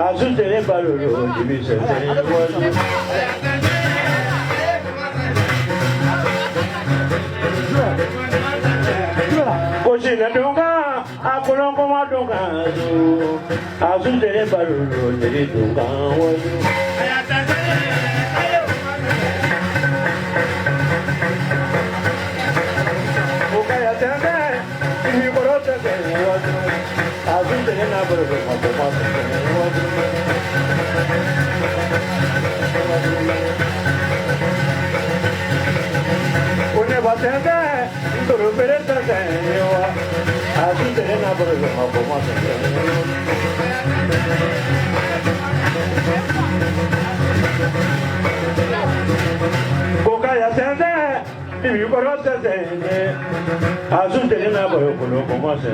Azutele baroro jibise wazu. Oshina dunga akulongo madunga azu. Azutele baroro jibise dunga wazu. Okaya tende ini borota tende wazu. Azutele na baroro madunga wazu. Une batende turu pereta tende wa. Azutele na baroro madunga wazu. Okaya tende ini borota tende. Azutele na baroro madunga wazu.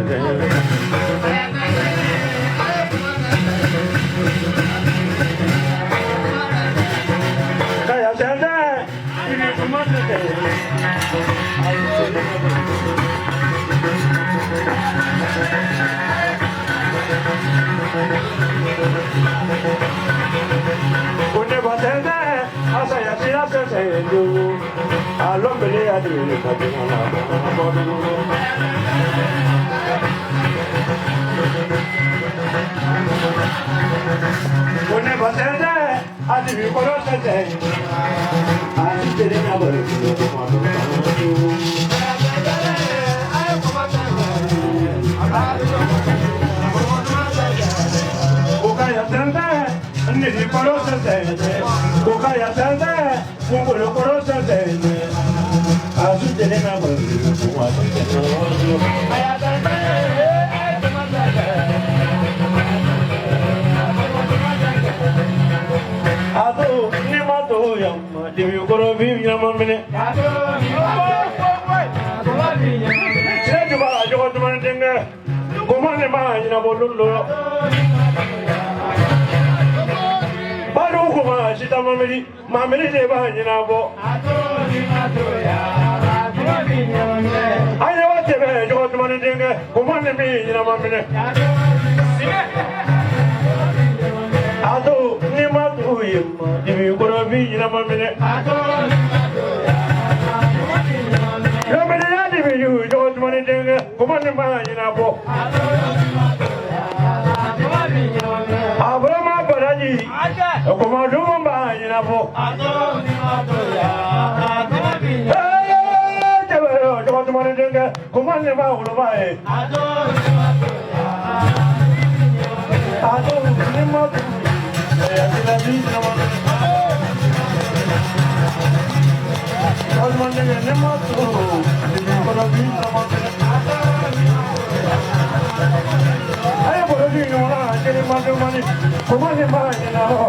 Kaya tende ini kumase tende. Une batende asa ya sira tende. Alombele ya dile kadina na bodu. Une batende adi vi korosa tende. Adi tende na bodu. Okaya tende ni korosa tende. Okaya tende kungolo korosa tende. Adi tende na bodu. Okaya tende Ado ni mato yamma devi koro vivi yamma mene. Ado ni mato yamma. Sejba jogo tumane denga. Komane ma ina bolullo. Baru kuma sita mameli mameli de ba ina bo. Ado ni mato yamma devi yamma. Ayo wate be jogo tumane denga. Komane mi ina mamene. Ado ni mato yamma devi koro vivi yamma mene. Ado ni mato yamma. Yo me ya devi yu jogo tumane denga. Komane ma ina bo. Ado ni mato yamma devi yamma. Abrama baraji. Komado mamba ina bo. Ado ni mato yamma devi yamma. Jabero jogo tumane denga. Komane ma ulo bae. Ado ni mato yamma. Ado ni mato. Ya sila di nama. Alman dengan nama tu, kalau di nama. Ayo boleh di nama, jadi mana mana, kemana mana nama.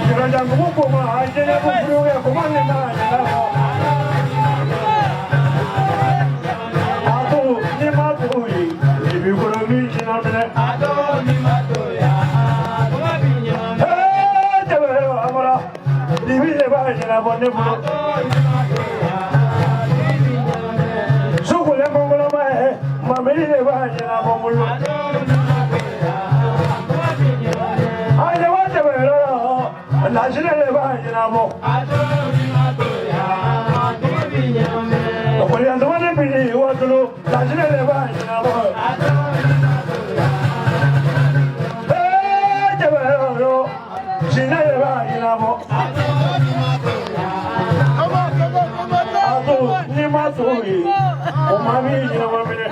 Jangan jangan buku mah, jadi buku ya kemana mana nama. Ado ni matu, ibu kalau di nama. Ado ni matu ya, hey, jauh amara, ibu lepas jalan bonde pun. Suku lembong lama mameli lepas jalan bonde. Ayo wajah berlalu, nasi lepas jalan bonde. Kemudian teman pilih waktu lu, nasi lepas jalan bonde. Sina leba inamo. Ado ni matoi. O mami inamo mene.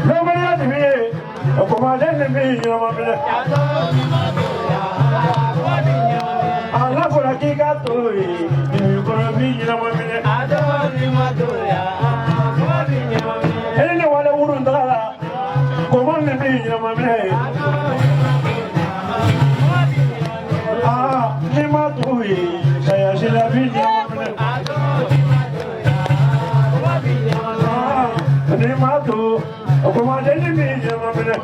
Lo mene adi mene. O komade ni mene inamo mene. Ala kola kika toi. Ni kola mene inamo mene. Ado ni matoya. Ele ne wale urun dala. Komade mene inamo mene. Ni matui, saya sila video mana? Ni matu, aku mana ni video mana?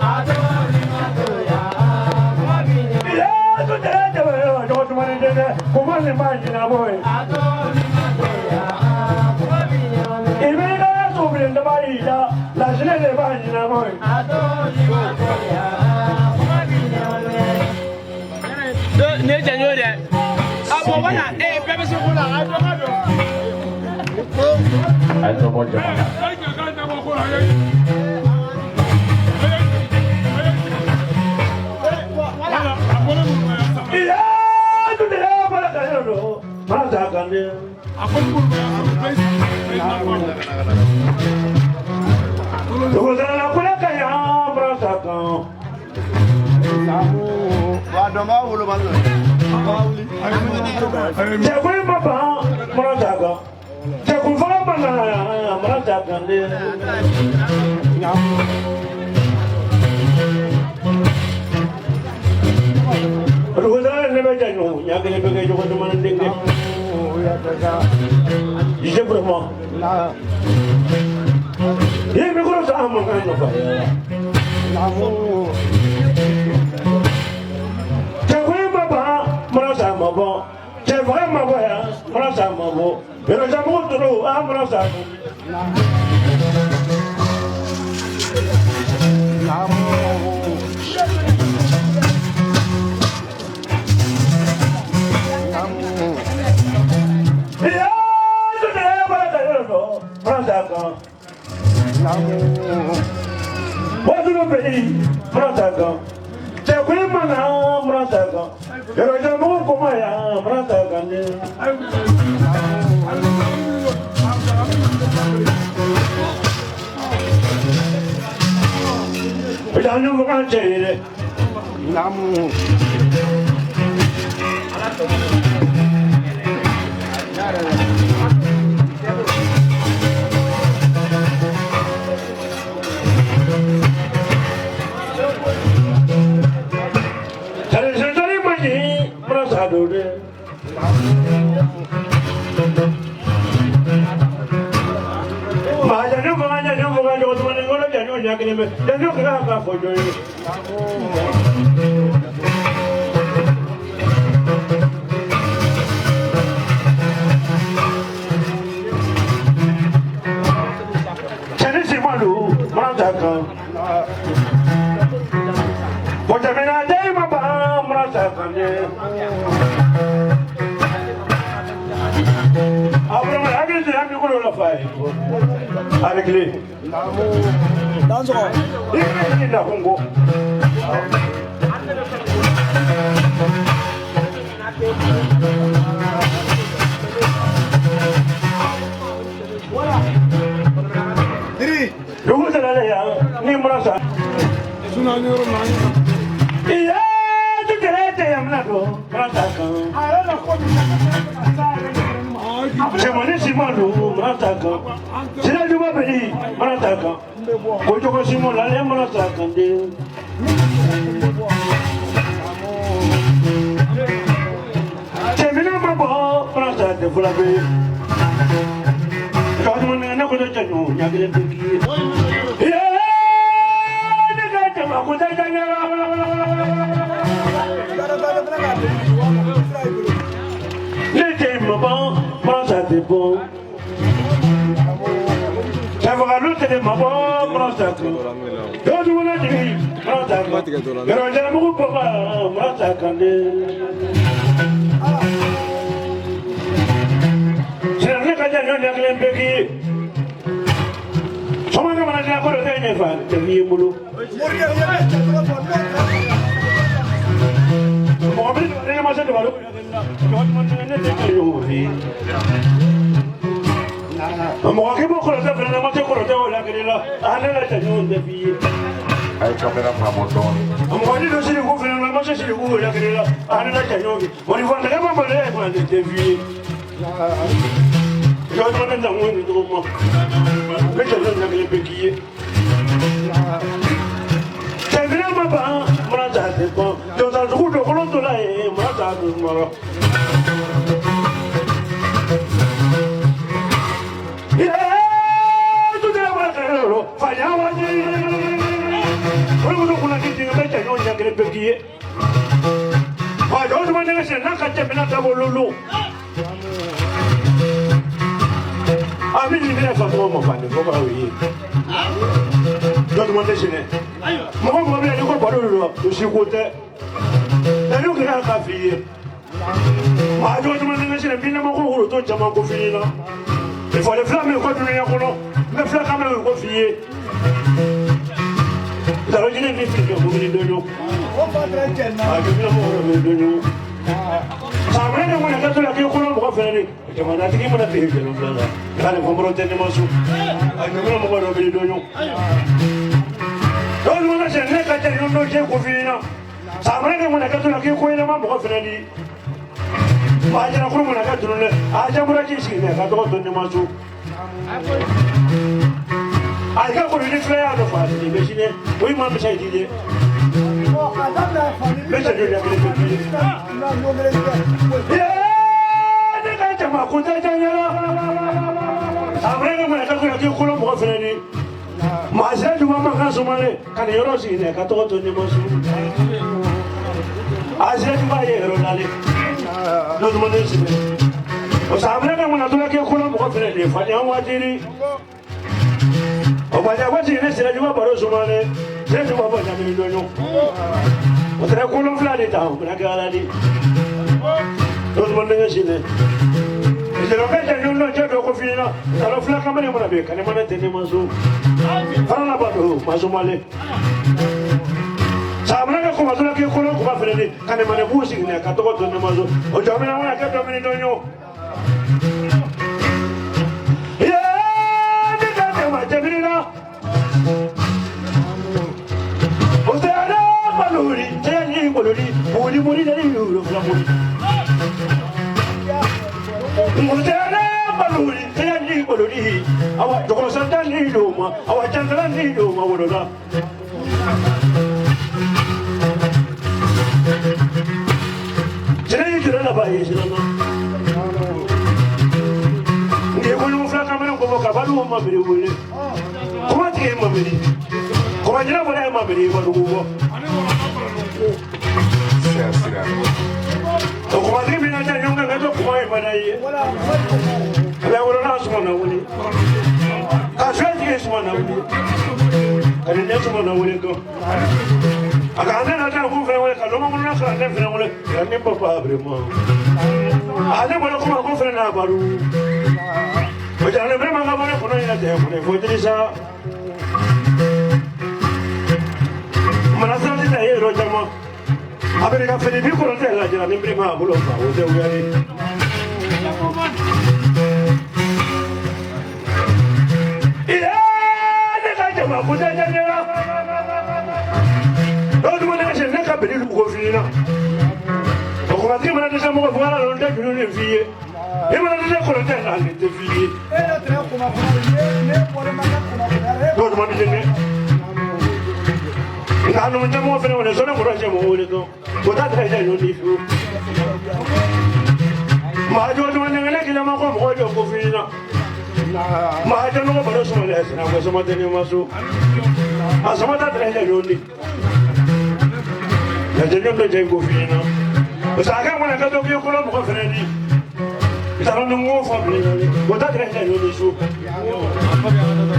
Ya, tu dah jawab, jawab tu mana dia? Kau ni mana boy? Ini dah in the body, last night, the body, I don't want Ami ni ne fa mo fa ni ko ba wi do mo de sine mo bi ni ko ba do si ko te da lu ka ka fi ma do mo ne sine bi na mo ko to chama ko fi na il faut les flammes ko du ya ko no me fla ka me ko fi la rogine ni fi ko ni do no o pa tre chenna a ke mo do no Sampai ni mana kata lagi kurang bukan feri, cuma nanti ni mana pergi jalan jalan. Kalau kompor tadi masuk, aku mana mau bawa beli dulu. Kalau mana saya kata ni orang je kopi na, sampai ni mana kata lagi kopi nama bukan feri. Macam aku mana kata dulu, aja murah je sih ni kata kau tadi masuk. Aja aku ni feri ada fasi ni, besi ni, kau mana bisa ini. Besi ni dia beli. Ni kan cuma kunci saja lah. Sampai ni mana kalau lagi kurang bukan feri. Masih cuma makan semua ni. Kan euro sih ni kata kau tu ni masuk. Asyik cuma euro lagi. Lalu mana sih? Sampai ni mana tu lagi kurang bukan feri. Fanya wajib ni. Banyak wajib ni saya cuma baru semua ni. Saya cuma banyak ni dulu. Otra kurang flat tahu, nak kala ni. Terus mana sini? Jadi orang jadi orang jadi kopi ni. Kalau flat kamera mana be? Kan mana tadi masuk? Kalau nak baru masuk male. Sampai aku masuk lagi kurang kopi ni. Kan mana busik ni? Kata kau tu ni masuk. Oh jamin awak kata jamin dulu. Ya, ni kata macam ni lah. Maluri, jadi maluri, muri dari dulu, maluri. Mudara maluri, jadi maluri. Awak joko santan ni dulu, awak jangkalan ni dulu, awak jadi jual apa ini selama? Dia boleh muflah kamera kau bawa baru mama beri boleh. Kau mati mama beri. Kau macam mana boleh mama beri baru kau? Kau mati bina jangan jangan kau tu kau yang mana ini? Kalau orang nak semua nak boleh. Kasual dia semua nak boleh. Kalau dia semua nak boleh tu. Agak anda nak tahu kau boleh. Kalau orang nak kerana dia boleh. Kerana papa beri mah. Ada boleh kau kerana baru. Macam mana beri mangga boleh kau ni nak dia boleh. Foto sa. Mana sahaja saya roja mah. Amerika Filipina kurang saya ajar ni beri mah belum tahu saya ugari. Iya, ni kan cuma kuda saja lah. Lalu mana sih nak beri lu kopi na? Aku mati mana tu saya mau buat lalu dah dulu ni fie. Ini mana tu saya kurang saya ni tu fie. Lalu mana sih ni? Kalau macam mana fena mana sana kurang saya mau boleh tu. Kita tak ada yang ni tu. Maju tu mana ni kita mahu buat kopi na. Maju tu baru semua ni sana, aku semua ni masuk. Semua tak ada yang ni. Jadi kita jadi kopi na. Sekarang mana kita tu kurang bukan fena ni. Kita nunggu family ni. Kita tak ada yang ni tu.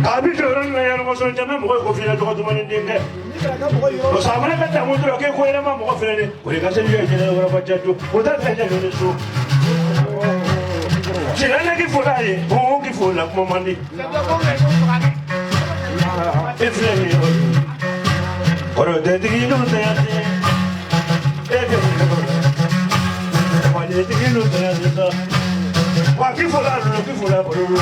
Kami tu orang yang masuk macam mana kopi na tu kita mana ni. Sampai kata mutu lagi kau yang mana muka file ni, kau kasih dia jadi orang baca tu, kau tak ada jadi tu. Siapa lagi fola ni, kau lagi fola kau mandi. Ifle ni, kalau dah tinggi lu dah ada, kalau dah tinggi lu dah ada, lagi fola baru.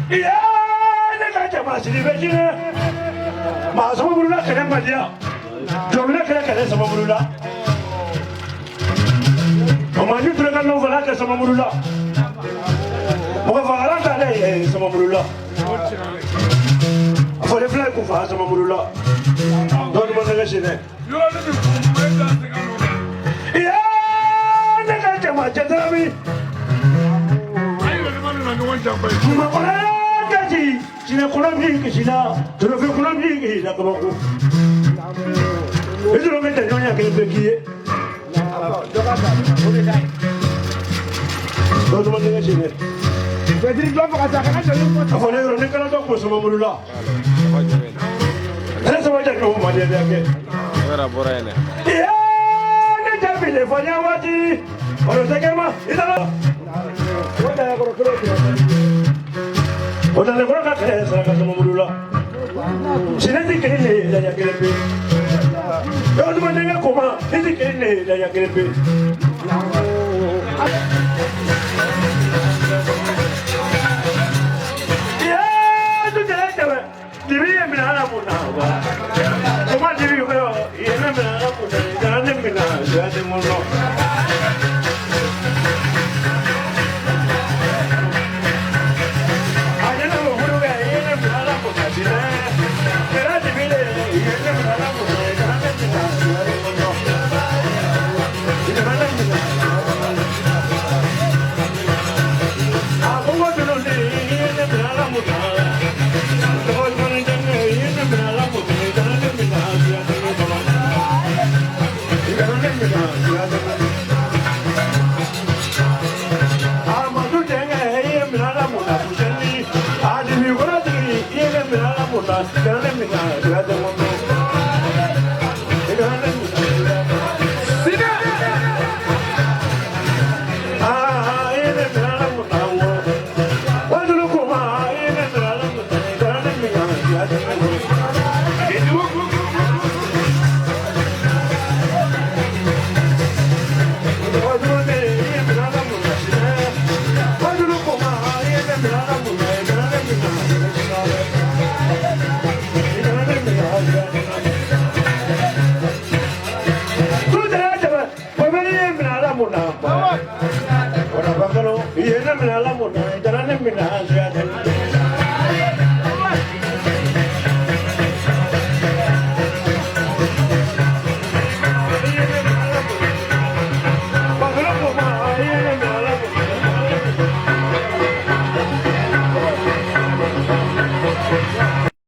Iya. Masih di baju ni, masa mau berulang kena macam, jomina kena sama berulang. Maju tu kan nak berulang sama berulang, bukan berulang tak ada sama berulang. Apa dia fly kufa sama berulang? Dua mana ke sini? Iya, ni kan macam tapi. Mana kaji? Sila kurang ni ke sila, terus kurang ni ke sila kamu. Itu orang kita nyonya ke pergi. Those one thing is Pedri Globo kasaka kan yo a follower ne kana to ko so mamurula. That's why I go my dear. Era borene. Yeah, ne tabi le fanya wati. Oro tegema idala. Wanda ya ko kro. Wanda le ko ka kesa ka so mamurula. Sinati kene le ya kelepe. Those one thing ko ma, isi kene le ya kelepe. Come on, you go. You never know.